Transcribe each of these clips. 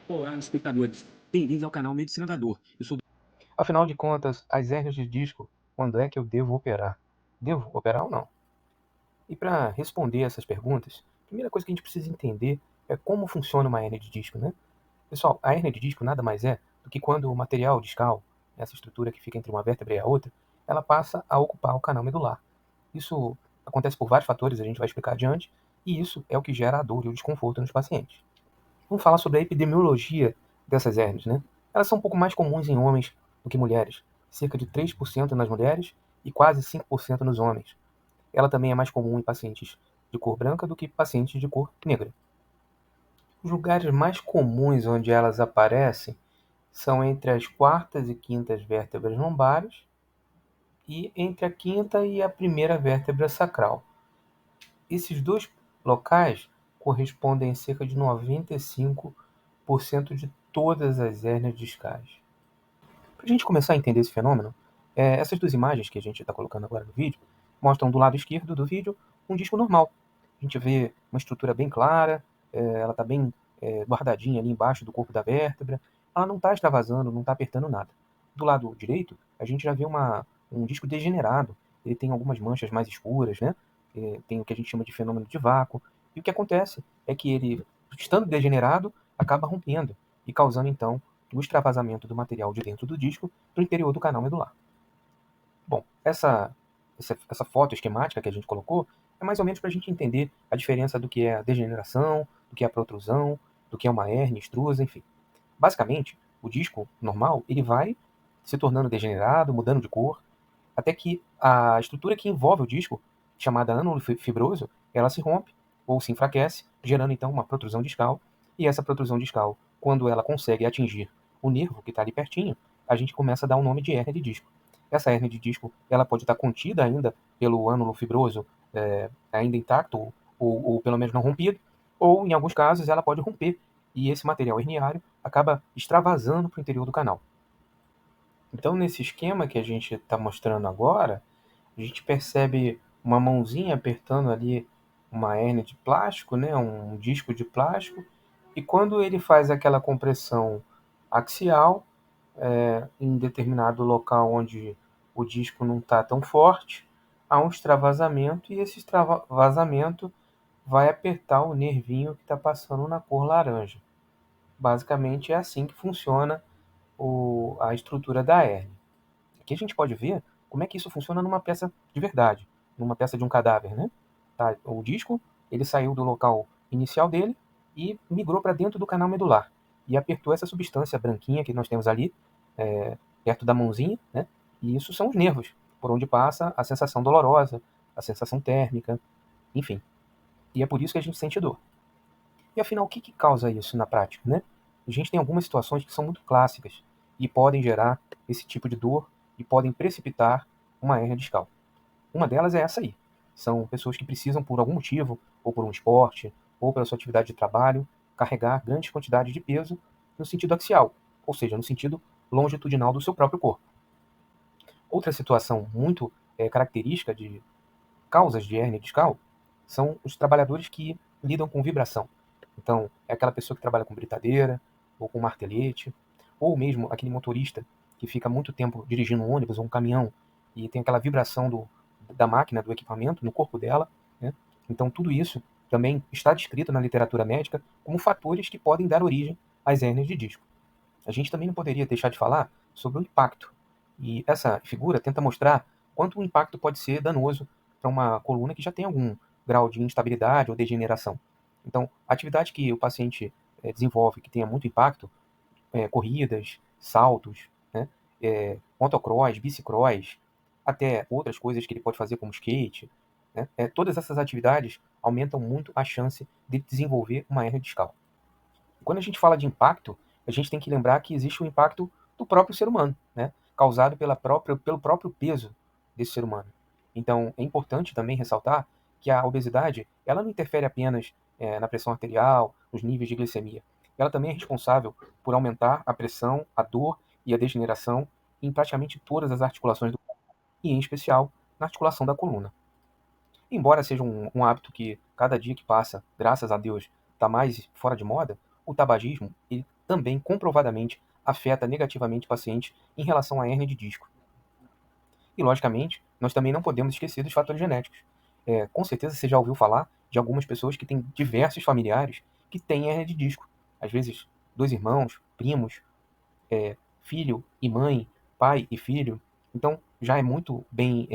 Olá, espectadores. Bem-vindos ao canal Medicina da Dor. Eu sou. Afinal de contas, as hérnias de disco, quando é que eu devo operar? Devo operar ou não? E para responder essas perguntas, a primeira coisa que a gente precisa entender é como funciona uma hérnia de disco, né? Pessoal, a hérnia de disco nada mais é do que quando o material discal, essa estrutura que fica entre uma vértebra e a outra, ela passa a ocupar o canal medular. Isso acontece por vários fatores, a gente vai explicar adiante, e isso é o que gera a dor e o desconforto nos pacientes. Vamos falar sobre a epidemiologia dessas hérnias, né? Elas são um pouco mais comuns em homens do que mulheres, cerca de 3% nas mulheres e quase 5% nos homens. Ela também é mais comum em pacientes de cor branca do que pacientes de cor negra. Os lugares mais comuns onde elas aparecem são entre as quartas e quintas vértebras lombares e entre a quinta e a primeira vértebra sacral. Esses dois locais correspondem a cerca de 95% de todas as hérnias discais. Para a gente começar a entender esse fenômeno, essas duas imagens que a gente está colocando agora no vídeo mostram do lado esquerdo do vídeo um disco normal. A gente vê uma estrutura bem clara, ela está bem guardadinha ali embaixo do corpo da vértebra, ela não está extravasando, não está apertando nada. Do lado direito, a gente já vê um disco degenerado, ele tem algumas manchas mais escuras, né? Tem o que a gente chama de fenômeno de vácuo, e o que acontece é que ele, estando degenerado, acaba rompendo e causando então o extravasamento do material de dentro do disco para o interior do canal medular. Bom, essa foto esquemática que a gente colocou é mais ou menos para a gente entender a diferença do que é a degeneração, do que é a protrusão, do que é uma hérnia, extrusa, enfim. Basicamente, o disco normal ele vai se tornando degenerado, mudando de cor, até que a estrutura que envolve o disco, chamada ânulo fibroso, ela se rompe ou se enfraquece, gerando então uma protrusão discal. E essa protrusão discal, quando ela consegue atingir o nervo que está ali pertinho, a gente começa a dar o nome de hérnia de disco. Essa hérnia de disco ela pode estar contida ainda pelo ânulo fibroso, ainda intacto ou pelo menos não rompido, ou em alguns casos ela pode romper e esse material herniário acaba extravasando para o interior do canal. Então, nesse esquema que a gente está mostrando agora, a gente percebe uma mãozinha apertando ali uma hérnia de plástico, né, um disco de plástico, e quando ele faz aquela compressão axial, em determinado local onde o disco não está tão forte, há um extravasamento e esse extravasamento vai apertar o nervinho que está passando na cor laranja. Basicamente é assim que funciona a estrutura da hérnia. Aqui a gente pode ver como é que isso funciona numa peça de verdade, numa peça de um cadáver, né? Tá, o disco, ele saiu do local inicial dele e migrou para dentro do canal medular e apertou essa substância branquinha que nós temos ali, perto da mãozinha, né? E isso são os nervos, por onde passa a sensação dolorosa, a sensação térmica, enfim. E é por isso que a gente sente dor. E afinal, o que, que causa isso na prática, né? A gente tem algumas situações que são muito clássicas e podem gerar esse tipo de dor e podem precipitar uma hérnia discal. Uma delas é essa aí. São pessoas que precisam, por algum motivo, ou por um esporte, ou pela sua atividade de trabalho, carregar grandes quantidades de peso no sentido axial, ou seja, no sentido longitudinal do seu próprio corpo. Outra situação muito característica de causas de hérnia discal são os trabalhadores que lidam com vibração. Então, é aquela pessoa que trabalha com britadeira, ou com martelete, ou mesmo aquele motorista que fica muito tempo dirigindo um ônibus ou um caminhão e tem aquela vibração da máquina, do equipamento no corpo dela, né? Então, tudo isso também está descrito na literatura médica como fatores que podem dar origem às hérnias de disco. A gente também não poderia deixar de falar sobre o impacto. E essa figura tenta mostrar quanto o impacto pode ser danoso para uma coluna que já tem algum grau de instabilidade ou degeneração. Então, a atividade que o paciente desenvolve que tenha muito impacto, corridas, saltos, né, motocross, bicicross, até outras coisas que ele pode fazer como skate, né, todas essas atividades aumentam muito a chance de desenvolver uma hérnia discal. Quando a gente fala de impacto, a gente tem que lembrar que existe o impacto do próprio ser humano, né? Causado pelo próprio peso desse ser humano. Então, é importante também ressaltar que a obesidade ela não interfere apenas na pressão arterial, nos níveis de glicemia. Ela também é responsável por aumentar a pressão, a dor e a degeneração em praticamente todas as articulações do corpo, e em especial na articulação da coluna. Embora seja um hábito que, cada dia que passa, graças a Deus, está mais fora de moda, o tabagismo ele também comprovadamente afeta negativamente o paciente em relação à hérnia de disco. E, logicamente, nós também não podemos esquecer dos fatores genéticos. Com certeza você já ouviu falar de algumas pessoas que têm diversos familiares que têm hérnia de disco. Às vezes, dois irmãos, primos, filho e mãe, pai e filho. Então, já é muito bem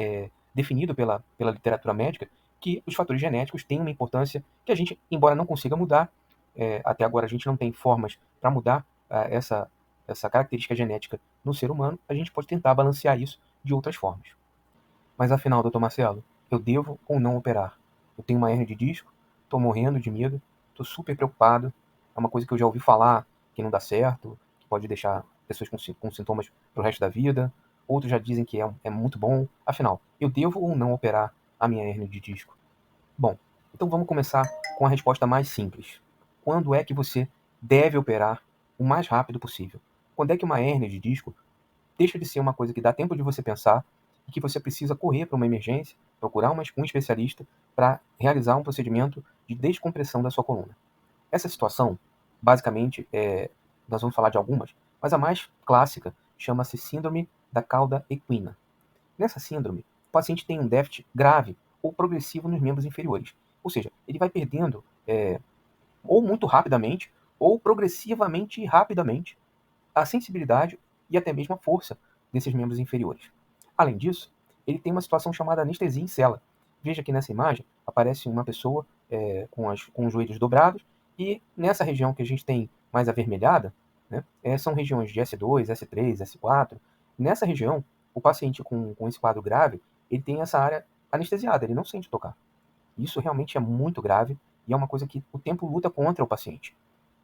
definido pela literatura médica que os fatores genéticos têm uma importância que a gente, embora não consiga mudar, até agora a gente não tem formas para mudar essa característica genética no ser humano, a gente pode tentar balancear isso de outras formas. Mas afinal, doutor Marcelo, eu devo ou não operar? Eu tenho uma hérnia de disco, estou morrendo de medo, estou super preocupado, é uma coisa que eu já ouvi falar que não dá certo, que pode deixar pessoas com sintomas para o resto da vida, outros já dizem que é muito bom. Afinal, eu devo ou não operar a minha hérnia de disco? Bom, então vamos começar com a resposta mais simples. Quando é que você deve operar o mais rápido possível? Quando é que uma hérnia de disco deixa de ser uma coisa que dá tempo de você pensar e que você precisa correr para uma emergência, procurar um especialista para realizar um procedimento de descompressão da sua coluna? Essa situação, basicamente, nós vamos falar de algumas, mas a mais clássica chama-se síndrome da cauda equina. Nessa síndrome, o paciente tem um déficit grave ou progressivo nos membros inferiores. Ou seja, ele vai perdendo, ou muito rapidamente, ou progressivamente e rapidamente, a sensibilidade e até mesmo a força desses membros inferiores. Além disso, ele tem uma situação chamada anestesia em cela. Veja que nessa imagem aparece uma pessoa com os joelhos dobrados e nessa região que a gente tem mais avermelhada, né, são regiões de S2, S3, S4. Nessa região, o paciente com esse quadro grave, ele tem essa área anestesiada, ele não sente tocar. Isso realmente é muito grave e é uma coisa que o tempo luta contra o paciente.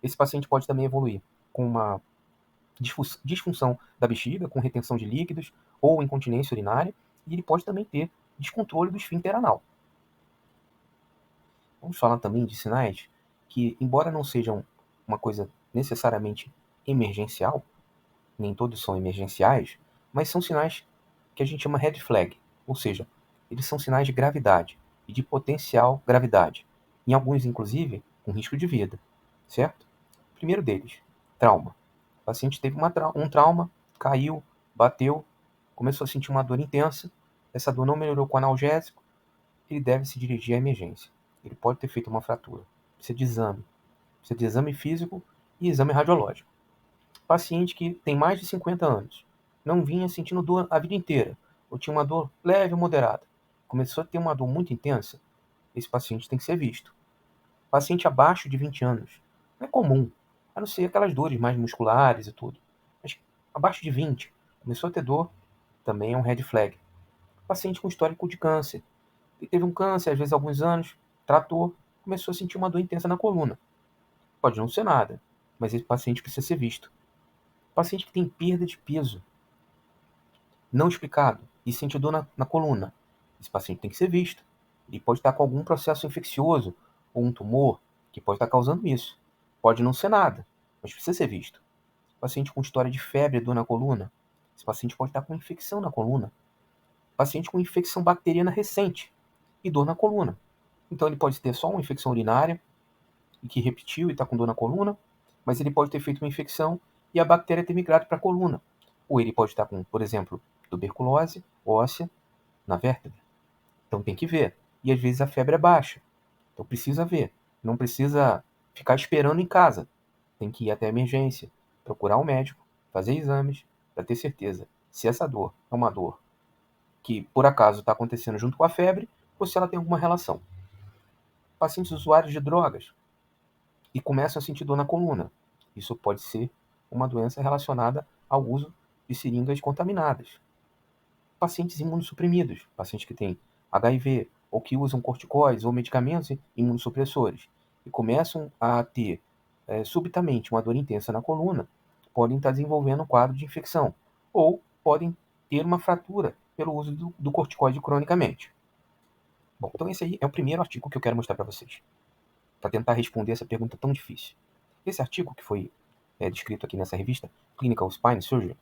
Esse paciente pode também evoluir com uma disfunção da bexiga, com retenção de líquidos ou incontinência urinária, e ele pode também ter descontrole do esfíncter anal. Vamos falar também de sinais que, embora não sejam uma coisa necessariamente emergencial, nem todos são emergenciais, mas são sinais que a gente chama red flag, ou seja, eles são sinais de gravidade e de potencial gravidade, em alguns inclusive com risco de vida, certo? O primeiro deles, trauma. O paciente teve um trauma, caiu, bateu, começou a sentir uma dor intensa, essa dor não melhorou com analgésico, ele deve se dirigir à emergência. Ele pode ter feito uma fratura. Precisa de exame físico e exame radiológico. Paciente que tem mais de 50 anos, não vinha sentindo dor a vida inteira, ou tinha uma dor leve ou moderada, começou a ter uma dor muito intensa, esse paciente tem que ser visto. Paciente abaixo de 20 anos, não é comum, a não ser aquelas dores mais musculares e tudo. Mas abaixo de 20, começou a ter dor, também é um red flag. Paciente com histórico de câncer, ele teve um câncer, às vezes há alguns anos, tratou, começou a sentir uma dor intensa na coluna. Pode não ser nada, mas esse paciente precisa ser visto. Paciente que tem perda de peso, não explicado, e sente dor na coluna, esse paciente tem que ser visto. Ele pode estar com algum processo infeccioso ou um tumor que pode estar causando isso. Pode não ser nada, mas precisa ser visto. Paciente com história de febre e dor na coluna, esse paciente pode estar com infecção na coluna. Paciente com infecção bacteriana recente e dor na coluna. Então ele pode ter só uma infecção urinária e que repetiu e está com dor na coluna, mas ele pode ter feito uma infecção e a bactéria ter migrado para a coluna. Ou ele pode estar com, por exemplo, tuberculose óssea na vértebra. Então tem que ver. E às vezes a febre é baixa. Então precisa ver. Não precisa ficar esperando em casa. Tem que ir até a emergência, procurar um médico, fazer exames para ter certeza se essa dor é uma dor que por acaso está acontecendo junto com a febre ou se ela tem alguma relação. Pacientes usuários de drogas e começam a sentir dor na coluna. Isso pode ser uma doença relacionada ao uso de seringas contaminadas. Pacientes imunossuprimidos, pacientes que têm HIV ou que usam corticoides ou medicamentos imunossupressores e começam a ter subitamente uma dor intensa na coluna, podem estar desenvolvendo um quadro de infecção ou podem ter uma fratura pelo uso do corticoide cronicamente. Bom, então esse aí é o primeiro artigo que eu quero mostrar para vocês, para tentar responder essa pergunta tão difícil. Esse artigo que foi descrito aqui nessa revista, Clinical Spine Surgery,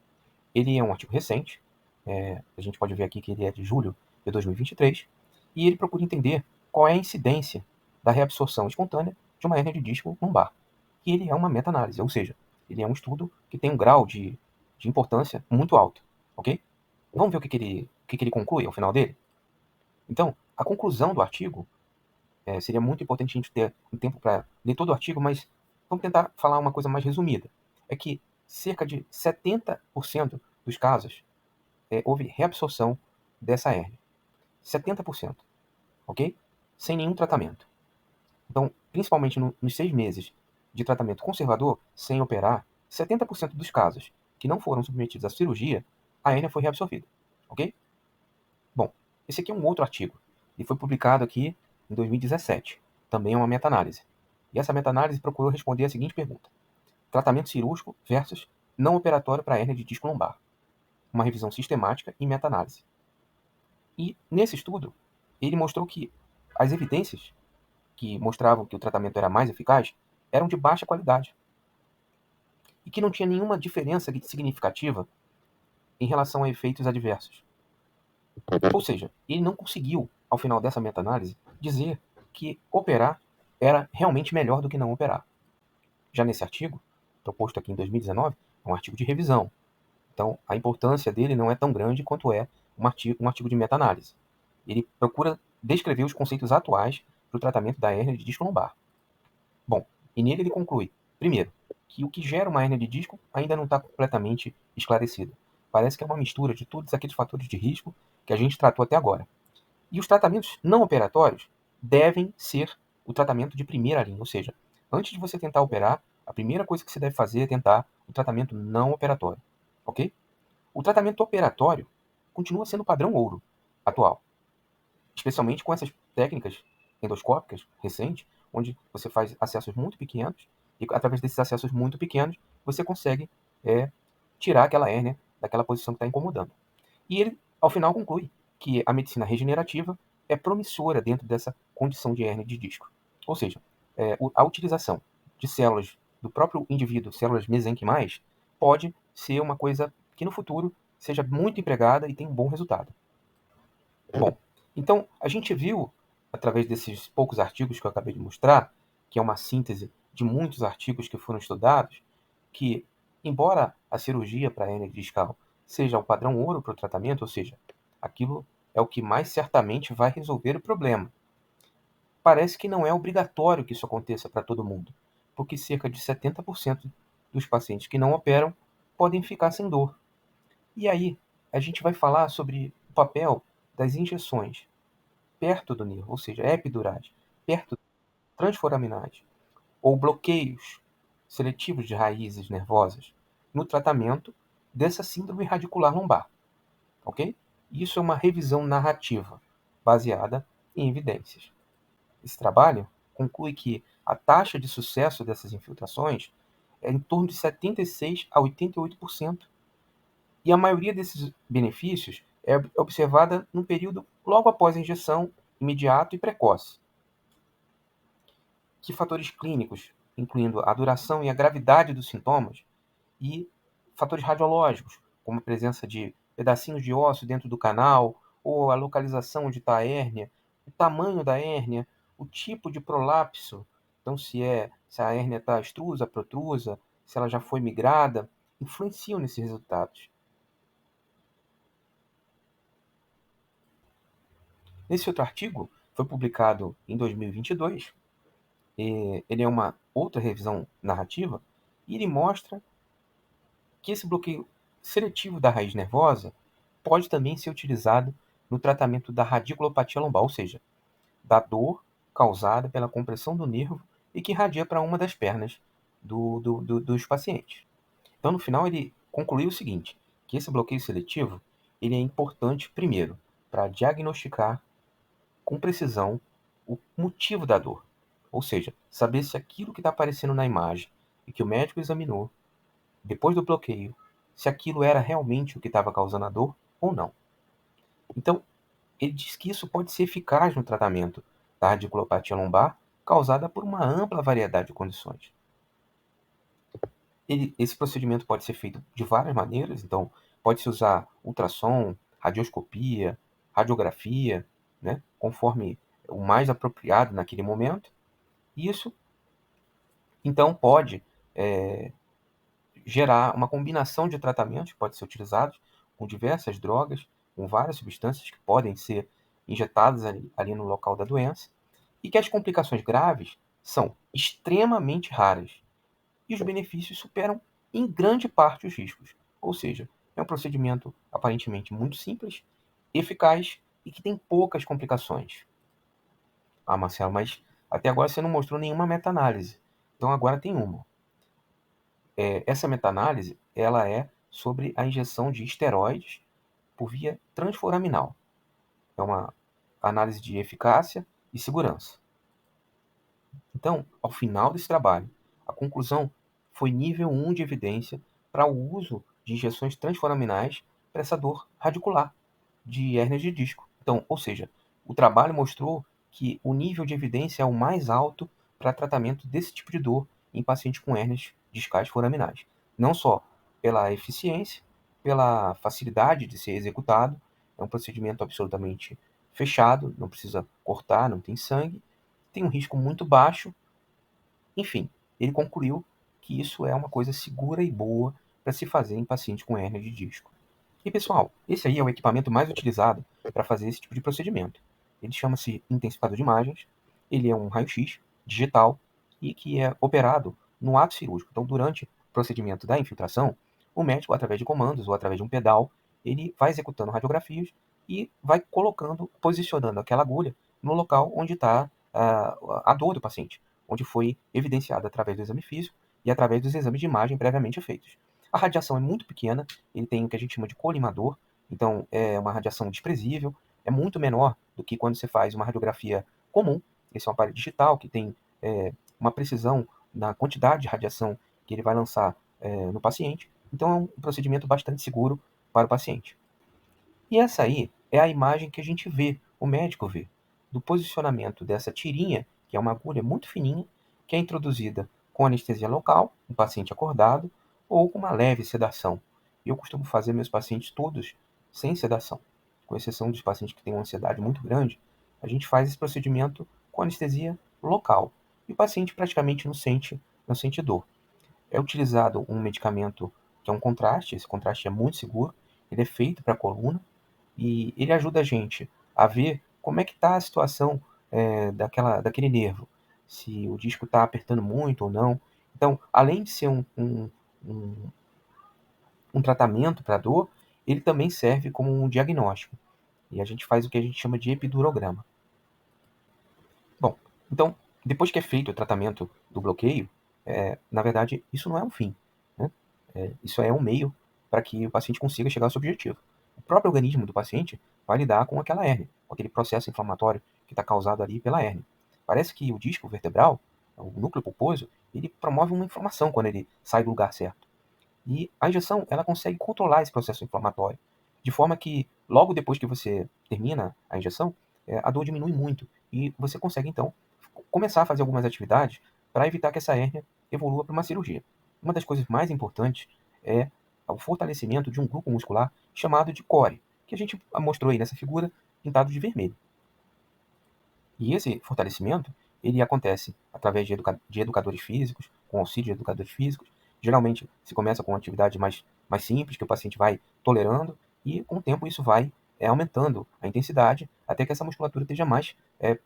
ele é um artigo recente, a gente pode ver aqui que ele é de julho de 2023, e ele procura entender qual é a incidência da reabsorção espontânea de uma hérnia de disco lombar. E ele é uma meta-análise, ou seja, ele é um estudo que tem um grau de importância muito alto, ok? Vamos ver o que ele conclui ao final dele? Então, a conclusão do artigo, seria muito importante a gente ter um tempo para ler todo o artigo, mas vamos tentar falar uma coisa mais resumida. É que cerca de 70% dos casos houve reabsorção dessa hérnia. 70%, ok? Sem nenhum tratamento. Então, principalmente nos 6 meses de tratamento conservador, sem operar, 70% dos casos que não foram submetidos à cirurgia, a hérnia foi reabsorvida, ok? Bom, esse aqui é um outro artigo, e foi publicado aqui em 2017. Também é uma meta-análise. E essa meta-análise procurou responder a seguinte pergunta: tratamento cirúrgico versus não operatório para hérnia de disco lombar. Uma revisão sistemática e meta-análise. E nesse estudo, ele mostrou que as evidências que mostravam que o tratamento era mais eficaz eram de baixa qualidade e que não tinha nenhuma diferença significativa em relação a efeitos adversos. Ou seja, ele não conseguiu, ao final dessa meta-análise, dizer que operar era realmente melhor do que não operar. Já nesse artigo, proposto aqui em 2019, é um artigo de revisão. Então, a importância dele não é tão grande quanto é um artigo de meta-análise. Ele procura descrever os conceitos atuais para o tratamento da hérnia de disco lombar. Bom, e nele ele conclui, primeiro, que o que gera uma hérnia de disco ainda não está completamente esclarecido. Parece que é uma mistura de todos aqueles fatores de risco que a gente tratou até agora. E os tratamentos não operatórios devem ser o tratamento de primeira linha, ou seja, antes de você tentar operar, a primeira coisa que você deve fazer é tentar o tratamento não operatório, ok? O tratamento operatório continua sendo o padrão ouro atual, especialmente com essas técnicas endoscópicas recentes, onde você faz acessos muito pequenos e através desses acessos muito pequenos você consegue tirar aquela hérnia daquela posição que está incomodando. E ele, ao final, conclui que a medicina regenerativa é promissora dentro dessa condição de hérnia de disco. Ou seja, a utilização de células do próprio indivíduo, células mesenquimais, pode ser uma coisa que no futuro seja muito empregada e tenha um bom resultado. Bom, então a gente viu, através desses poucos artigos que eu acabei de mostrar, que é uma síntese de muitos artigos que foram estudados, que, embora a cirurgia para a hérnia discal seja o padrão ouro para o tratamento, ou seja, aquilo é o que mais certamente vai resolver o problema, parece que não é obrigatório que isso aconteça para todo mundo, porque cerca de 70% dos pacientes que não operam podem ficar sem dor. E aí, a gente vai falar sobre o papel das injeções perto do nervo, ou seja, epidurais, perto transforaminais, ou bloqueios seletivos de raízes nervosas no tratamento dessa síndrome radicular lombar, ok? Isso é uma revisão narrativa baseada em evidências. Esse trabalho conclui que a taxa de sucesso dessas infiltrações é em torno de 76 a 88%, e a maioria desses benefícios é observada no período logo após a injeção, imediato e precoce. Que fatores clínicos, incluindo a duração e a gravidade dos sintomas, e fatores radiológicos, como a presença de pedacinhos de osso dentro do canal, ou a localização onde está a hérnia, o tamanho da hérnia, o tipo de prolapso, então se a hérnia está extrusa, protrusa, se ela já foi migrada, influenciam nesses resultados. Nesse outro artigo, foi publicado em 2022, ele é uma outra revisão narrativa, e ele mostra que esse bloqueio seletivo da raiz nervosa pode também ser utilizado no tratamento da radiculopatia lombar, ou seja, da dor causada pela compressão do nervo e que irradia para uma das pernas dos pacientes. Então, no final, ele concluiu o seguinte, que esse bloqueio seletivo ele é importante, primeiro, para diagnosticar com precisão o motivo da dor, ou seja, saber se aquilo que está aparecendo na imagem e que o médico examinou depois do bloqueio, se aquilo era realmente o que estava causando a dor ou não. Então, ele diz que isso pode ser eficaz no tratamento da radiculopatia lombar causada por uma ampla variedade de condições. Esse procedimento pode ser feito de várias maneiras, então pode-se usar ultrassom, radioscopia, radiografia, né, conforme o mais apropriado naquele momento. Isso Então, pode gerar uma combinação de tratamentos que podem ser utilizados com diversas drogas, com várias substâncias que podem ser injetadas ali no local da doença, e que as complicações graves são extremamente raras e os benefícios superam em grande parte os riscos. Ou seja, é um procedimento aparentemente muito simples, eficaz e que tem poucas complicações. Ah, Marcelo, mas até agora você não mostrou nenhuma meta-análise. Então agora tem uma. Essa meta-análise ela é sobre a injeção de esteroides por via transforaminal. É uma análise de eficácia e segurança. Então, ao final desse trabalho, a conclusão foi nível 1 de evidência para o uso de injeções transforaminais para essa dor radicular de hérnia de disco. Então, ou seja, o trabalho mostrou que o nível de evidência é o mais alto para tratamento desse tipo de dor em pacientes com hérnias discais foraminais. Não só pela eficiência, pela facilidade de ser executado, é um procedimento absolutamente fechado, não precisa cortar, não tem sangue, tem um risco muito baixo. Enfim, ele concluiu que isso é uma coisa segura e boa para se fazer em pacientes com hérnia de disco. E pessoal, esse aí é o equipamento mais utilizado para fazer esse tipo de procedimento. Ele chama-se intensificador de imagens, ele é um raio-x digital e que é operado no ato cirúrgico. Então, durante o procedimento da infiltração, o médico, através de comandos ou através de um pedal, ele vai executando radiografias e vai colocando, posicionando aquela agulha no local onde está a dor do paciente, onde foi evidenciada através do exame físico e através dos exames de imagem previamente feitos. A radiação é muito pequena, ele tem o que a gente chama de colimador, então é uma radiação desprezível, é muito menor do que quando você faz uma radiografia comum. Esse é um aparelho digital que tem uma precisão na quantidade de radiação que ele vai lançar no paciente, então é um procedimento bastante seguro para o paciente. E essa aí é a imagem que a gente vê, o médico vê, do posicionamento dessa tirinha, que é uma agulha muito fininha, que é introduzida com anestesia local, um paciente acordado, ou com uma leve sedação. Eu costumo fazer meus pacientes todos sem sedação, com exceção dos pacientes que têm uma ansiedade muito grande, a gente faz esse procedimento com anestesia local. E o paciente praticamente não sente dor. É utilizado um medicamento que é um contraste, esse contraste é muito seguro, ele é feito para a coluna, e ele ajuda a gente a ver como é que está a situação daquele nervo, se o disco está apertando muito ou não. Então, além de ser um, um tratamento para dor, ele também serve como um diagnóstico. E a gente faz o que a gente chama de epidurograma. Bom, então, depois que é feito o tratamento do bloqueio, na verdade, isso não é um fim, né? Isso é um meio para que o paciente consiga chegar ao seu objetivo. O próprio organismo do paciente vai lidar com aquela hérnia, com aquele processo inflamatório que está causado ali pela hérnia. Parece que o disco vertebral, o núcleo pulposo, ele promove uma inflamação quando ele sai do lugar certo. E a injeção, ela consegue controlar esse processo inflamatório, de forma que logo depois que você termina a injeção, a dor diminui muito e você consegue então começar a fazer algumas atividades para evitar que essa hérnia evolua para uma cirurgia. Uma das coisas mais importantes é o fortalecimento de um grupo muscular chamado de core, que a gente mostrou aí nessa figura pintado de vermelho. E esse fortalecimento, ele acontece através de educadores físicos, com auxílio de educadores físicos. Geralmente se começa com uma atividade mais simples, que o paciente vai tolerando, e com o tempo isso vai aumentando a intensidade, até que essa musculatura esteja mais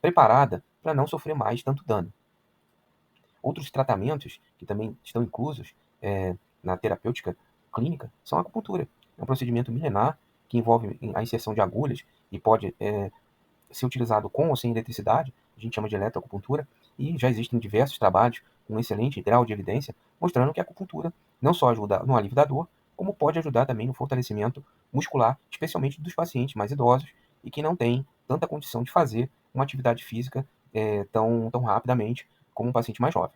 preparada para não sofrer mais tanto dano. Outros tratamentos que também estão inclusos na terapêutica clínica são a acupuntura. É um procedimento milenar que envolve a inserção de agulhas e pode ser utilizado com ou sem eletricidade, a gente chama de eletroacupuntura, e já existem diversos trabalhos com excelente grau de evidência mostrando que a acupuntura não só ajuda no alívio da dor, como pode ajudar também no fortalecimento muscular, especialmente dos pacientes mais idosos e que não têm tanta condição de fazer uma atividade física tão rapidamente como um paciente mais jovem.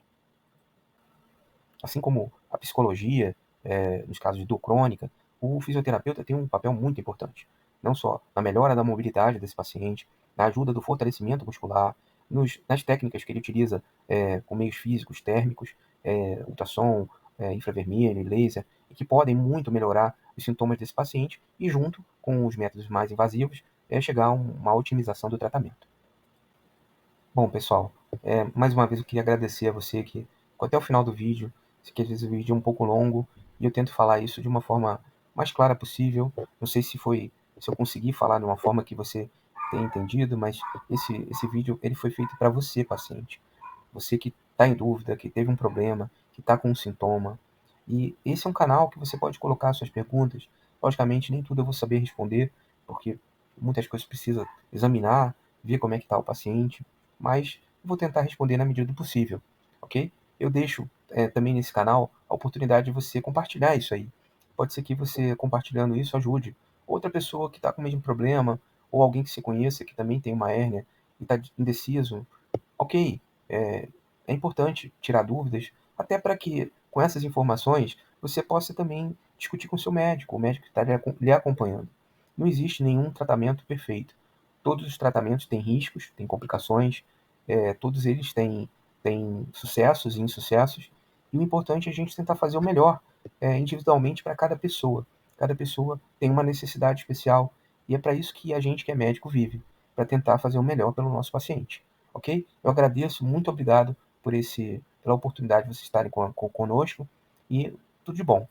Assim como a psicologia, nos casos de dor crônica, o fisioterapeuta tem um papel muito importante, não só na melhora da mobilidade desse paciente, na ajuda do fortalecimento muscular, nas técnicas que ele utiliza com meios físicos, térmicos, ultrassom, infravermelho, laser, e que podem muito melhorar os sintomas desse paciente e, junto com os métodos mais invasivos, chegar a uma otimização do tratamento. Bom, pessoal, mais uma vez eu queria agradecer a você que até o final do vídeo. Sei que às vezes o vídeo é um pouco longo e eu tento falar isso de uma forma mais clara possível. Não sei se eu consegui falar de uma forma que você tenha entendido, mas esse vídeo ele foi feito para você, paciente. Você que está em dúvida, que teve um problema, que está com um sintoma. E esse é um canal que você pode colocar suas perguntas. Logicamente, nem tudo eu vou saber responder, porque muitas coisas precisa examinar, ver como é que está o paciente, mas eu vou tentar responder na medida do possível, ok? Eu deixo também nesse canal a oportunidade de você compartilhar isso aí. Pode ser que você compartilhando isso ajude outra pessoa que está com o mesmo problema, ou alguém que você conheça que também tem uma hérnia e está indeciso. Ok, é, é importante tirar dúvidas, até para que com essas informações você possa também discutir com o seu médico, o médico que está lhe acompanhando. Não existe nenhum tratamento perfeito. Todos os tratamentos têm riscos, têm complicações, todos eles têm sucessos e insucessos, e o importante é a gente tentar fazer o melhor individualmente para cada pessoa. Cada pessoa tem uma necessidade especial, e é para isso que a gente que é médico vive, para tentar fazer o melhor pelo nosso paciente. Ok? Eu agradeço, muito obrigado pela oportunidade de vocês estarem conosco e tudo de bom.